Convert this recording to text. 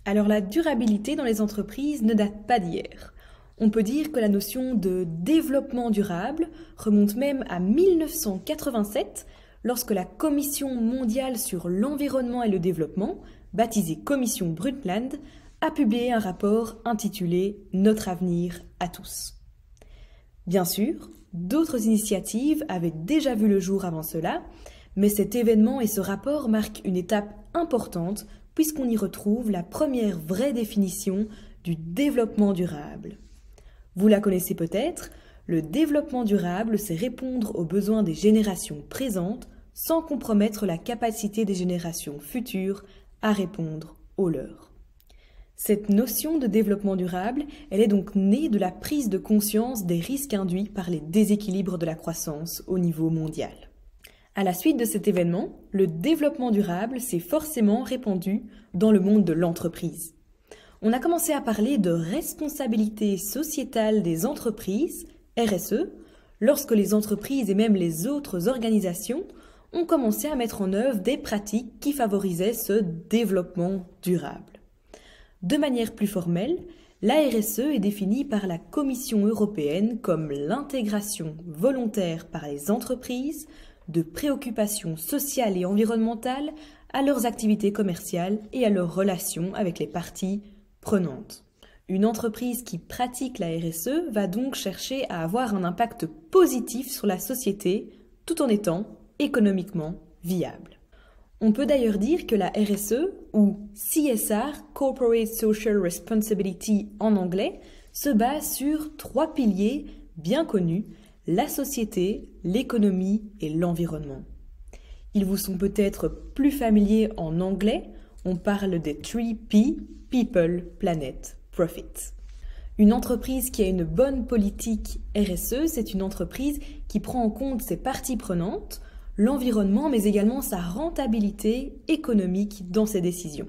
Alors la durabilité dans les entreprises ne date pas d'hier. On peut dire que la notion de développement durable remonte même à 1987, lorsque la Commission mondiale sur l'environnement et le développement, baptisée Commission Brundtland, a publié un rapport intitulé « Notre avenir à tous ». Bien sûr, d'autres initiatives avaient déjà vu le jour avant cela, mais cet événement et ce rapport marquent une étape importante puisqu'on y retrouve la première vraie définition du développement durable. Vous la connaissez peut-être, le développement durable, c'est répondre aux besoins des générations présentes sans compromettre la capacité des générations futures à répondre aux leurs. Cette notion de développement durable, elle est donc née de la prise de conscience des risques induits par les déséquilibres de la croissance au niveau mondial. À la suite de cet événement, le développement durable s'est forcément répandu dans le monde de l'entreprise. On a commencé à parler de responsabilité sociétale des entreprises, RSE, lorsque les entreprises et même les autres organisations ont commencé à mettre en œuvre des pratiques qui favorisaient ce développement durable. De manière plus formelle, la RSE est définie par la Commission européenne comme l'intégration volontaire par les entreprises de préoccupations sociales et environnementales à leurs activités commerciales et à leurs relations avec les parties prenantes. Une entreprise qui pratique la RSE va donc chercher à avoir un impact positif sur la société tout en étant économiquement viable. On peut d'ailleurs dire que la RSE, ou CSR, Corporate Social Responsibility en anglais, se base sur 3 piliers bien connus: la société, l'économie et l'environnement. Ils vous sont peut-être plus familiers en anglais, on parle des 3P, People, Planet, Profit. Une entreprise qui a une bonne politique RSE, c'est une entreprise qui prend en compte ses parties prenantes, l'environnement, mais également sa rentabilité économique dans ses décisions.